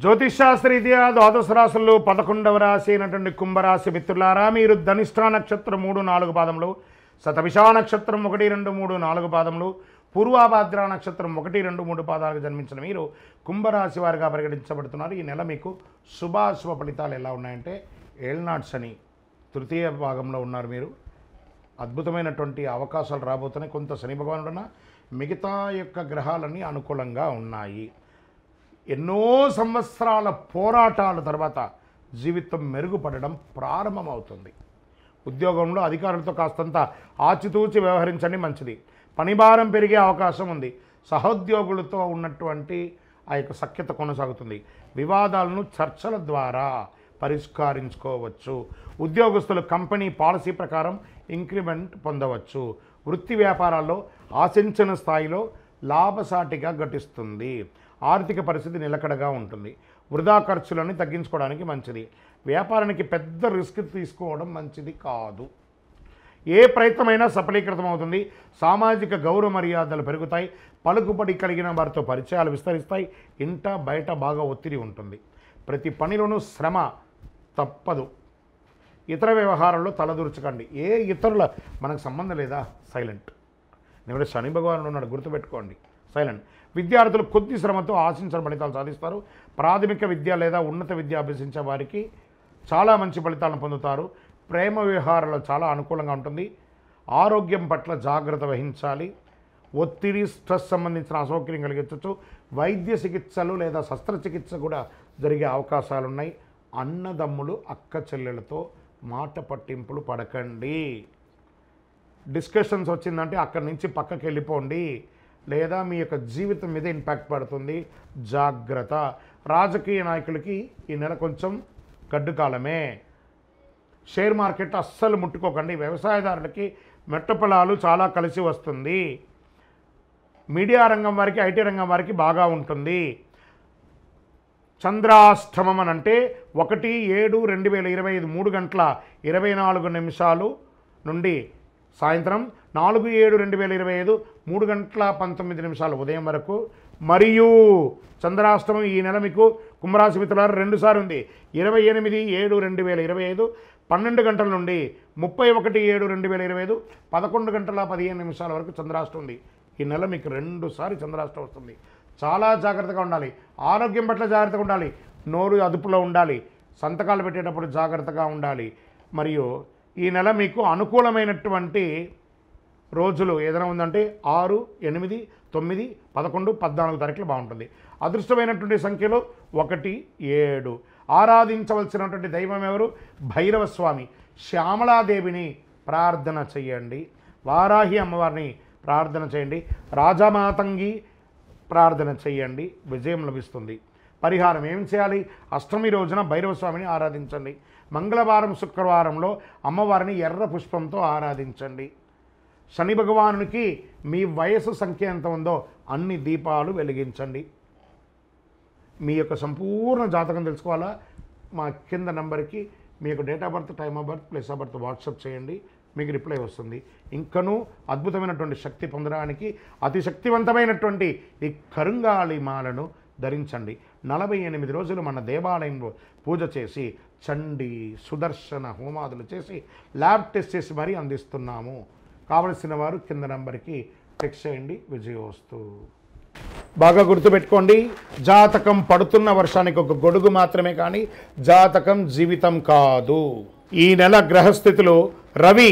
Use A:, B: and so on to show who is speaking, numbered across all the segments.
A: జ్యోతిషాస్త్రరీత్యా ద్వాదశ రాశుల్లో 11వ రాశి అయినటువంటి కుంభరాశి మిత్రులారా, మీరు ధనిష్ఠా నక్షత్రం 3, 4 పాదములు, శతభిషా నక్షత్రం 1, 2, 3, 4 పాదములు, పూర్వాభాద్ర నక్షత్రం 1, 2, 3 పాదాలకు జన్మించిన మీరు కుంభరాశి వారిగా పరిగణించబడుతున్నారు. ఈ నెల మీకు శుభాశుభ ఫలితాలు ఎలా ఉన్నాయంటే, ఏళ్నాడు శని తృతీయ భాగంలో ఉన్నారు. మీరు అద్భుతమైనటువంటి అవకాశాలు రాబోతున్నాయి. కొంత శని భగవానుడున్న మిగతా యొక్క గ్రహాలన్నీ అనుకూలంగా ఉన్నాయి. ఎన్నో సంవత్సరాల పోరాటాల తర్వాత జీవితం మెరుగుపడడం ప్రారంభమవుతుంది. ఉద్యోగంలో అధికారులతో కాస్తంత ఆచితూచి వ్యవహరించండి, మంచిది. పనిభారం పెరిగే అవకాశం ఉంది. సహోద్యోగులతో ఉన్నటువంటి ఆ యొక్క సఖ్యత కొనసాగుతుంది. వివాదాలను చర్చల ద్వారా పరిష్కరించుకోవచ్చు. ఉద్యోగస్తులు కంపెనీ పాలసీ ప్రకారం ఇంక్రిమెంట్ పొందవచ్చు. వృత్తి వ్యాపారాల్లో ఆశించిన స్థాయిలో లాభసాటిగా ఘటిస్తుంది. ఆర్థిక పరిస్థితి నిలకడగా ఉంటుంది. వృధా ఖర్చులను తగ్గించుకోవడానికి మంచిది. వ్యాపారానికి పెద్ద రిస్క్ తీసుకోవడం మంచిది కాదు. ఏ ప్రయత్నమైనా సఫలీకృతం అవుతుంది. సామాజిక గౌరవ మర్యాదలు పెరుగుతాయి. పలుకుబడి కలిగిన వారితో పరిచయాలు విస్తరిస్తాయి. ఇంట బయట బాగా ఒత్తిడి ఉంటుంది. ప్రతి పనిలోనూ శ్రమ తప్పదు. ఇతర వ్యవహారాల్లో తలదూర్చకండి. ఏ ఇతరుల మనకు సంబంధం లేదా, సైలెంట్. నేను శని భగవానుడు ఉన్నాడు, గుర్తుపెట్టుకోండి, సైలెంట్. విద్యార్థులు కొద్ది శ్రమతో ఆశించిన ఫలితాలు సాధిస్తారు. ప్రాథమిక విద్య లేదా ఉన్నత విద్య అభ్యసించే వారికి చాలా మంచి ఫలితాలను పొందుతారు. ప్రేమ వ్యవహారాల్లో చాలా అనుకూలంగా ఉంటుంది. ఆరోగ్యం పట్ల జాగ్రత్త వహించాలి. ఒత్తిడి, స్ట్రెస్ సంబంధించిన అసౌకర్యం కలిగించవచ్చు. వైద్య చికిత్సలు లేదా శస్త్రచికిత్స కూడా జరిగే అవకాశాలు ఉన్నాయి. అన్నదమ్ములు, అక్క చెల్లెలతో మాట పట్టింపులు పడకండి. డిస్కషన్స్ వచ్చిందంటే అక్కడి నుంచి పక్కకి వెళ్ళిపోండి, లేదా మీ యొక్క జీవితం మీద ఇంపాక్ట్ పడుతుంది. జాగ్రత్త. రాజకీయ నాయకులకి ఈ నెల కొంచెం గడ్డు కాలమే. షేర్ మార్కెట్ అస్సలు ముట్టుకోకండి. వ్యవసాయదారులకి మెట్ట పొలాలు చాలా కలిసి వస్తుంది. మీడియా రంగం వారికి, ఐటీ రంగం వారికి బాగా ఉంటుంది. చంద్రాష్టమం అని అంటే 1/7/2025 3:24 నుండి సాయంత్రం 4/7/2025 3:19 ఉదయం వరకు. మరియు చంద్రాష్టమం ఈ నెల మీకు కుంభరాశి మిత్రులారా 2 సార్లు ఉంది. 28/7/2025 12 గంటల నుండి 31/7/2025 11:15 వరకు చంద్రాష్టమం ఉంది. ఈ నెల మీకు 2 సార్లు చంద్రాష్టమం వస్తుంది. చాలా జాగ్రత్తగా ఉండాలి. ఆరోగ్యం పట్ల జాగ్రత్తగా ఉండాలి. నోరు అదుపులో ఉండాలి. సంతకాలు పెట్టేటప్పుడు జాగ్రత్తగా ఉండాలి. మరియు ఈ నెల మీకు అనుకూలమైనటువంటి రోజులు ఏదైనా ఉందంటే 6, 8, 9, 11, 14 తారీఖులు బాగుంటుంది. అదృష్టమైనటువంటి సంఖ్యలో 1, 7. ఆరాధించవలసినటువంటి దైవం ఎవరు? భైరవ స్వామి. శ్యామలాదేవిని ప్రార్థన చేయండి. వారాహి అమ్మవారిని ప్రార్థన చేయండి. రాజమాతంగి ప్రార్థన చేయండి. విజయం లభిస్తుంది. పరిహారం ఏం చేయాలి? అష్టమి రోజున భైరవ స్వామిని ఆరాధించండి. మంగళవారం, శుక్రవారంలో అమ్మవారిని ఎర్ర పుష్పంతో ఆరాధించండి. శని భగవానునికి మీ వయసు సంఖ్య ఎంత ఉందో అన్ని దీపాలు వెలిగించండి. మీ యొక్క సంపూర్ణ జాతకం తెలుసుకోవాలా? మా కింద నంబర్కి మీ యొక్క date of birth, time of birth, place of birth WhatsApp చేయండి. మీకు రిప్లై వస్తుంది. ఇంకనూ అద్భుతమైనటువంటి శక్తి పొందడానికి అతి శక్తివంతమైనటువంటి ఈ కరుంగాళి మాలను ధరించండి. 48 రోజులు మన దేవాలయంలో పూజ చేసి చండీ, సుదర్శన హోమాదులు చేసి ల్యాబ్ టెస్ట్ చేసి మరీ అందిస్తున్నాము. కావలసిన వారు కింద నంబర్కి టెక్స్ట్ చేయండి. విజయోస్తు. బాగా గుర్తుపెట్టుకోండి, జాతకం పడుతున్న వర్షానికి ఒక గొడుగు మాత్రమే, కానీ జాతకం జీవితం కాదు. ఈ నెల గ్రహస్థితిలో రవి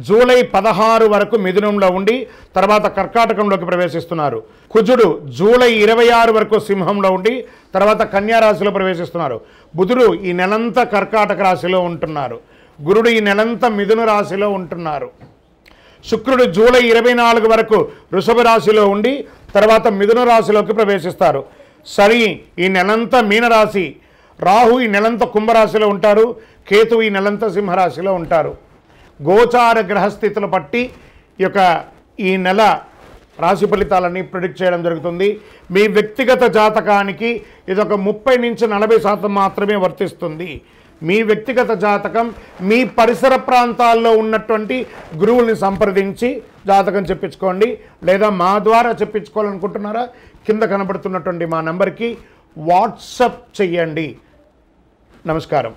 A: జూలై 16 వరకు మిథునంలో ఉండి తర్వాత కర్కాటకంలోకి ప్రవేశిస్తున్నారు. కుజుడు జూలై 26 వరకు సింహంలో ఉండి తర్వాత కన్యా రాశిలో ప్రవేశిస్తున్నారు. బుధుడు ఈ నెలంతా కర్కాటక రాశిలో ఉంటున్నారు. గురుడు ఈ నెలంతా మిథున రాశిలో ఉంటున్నారు. శుక్రుడు జూలై 24 వరకు వృషభ రాశిలో ఉండి తర్వాత మిథున రాశిలోకి ప్రవేశిస్తారు. శని ఈ నెలంతా మీనరాశి, రాహు ఈ నెలంతా కుంభరాశిలో ఉంటారు, కేతు ఈ నెలంతా సింహరాశిలో ఉంటారు. గోచార గ్రహస్థితులు బట్టి ఈ నెల రాశి ఫలితాలని ప్రిడిక్ట్ చేయడం జరుగుతుంది. మీ వ్యక్తిగత జాతకానికి ఇది ఒక 30 నుంచి 40% మాత్రమే వర్తిస్తుంది. మీ వ్యక్తిగత జాతకం మీ పరిసర ప్రాంతాల్లో ఉన్నటువంటి గురువుల్ని సంప్రదించి జాతకం చెప్పించుకోండి. లేదా మా ద్వారా చెప్పించుకోవాలనుకుంటున్నారా? కింద కనబడుతున్నటువంటి మా నంబర్కి వాట్సప్ చెయ్యండి. నమస్కారం.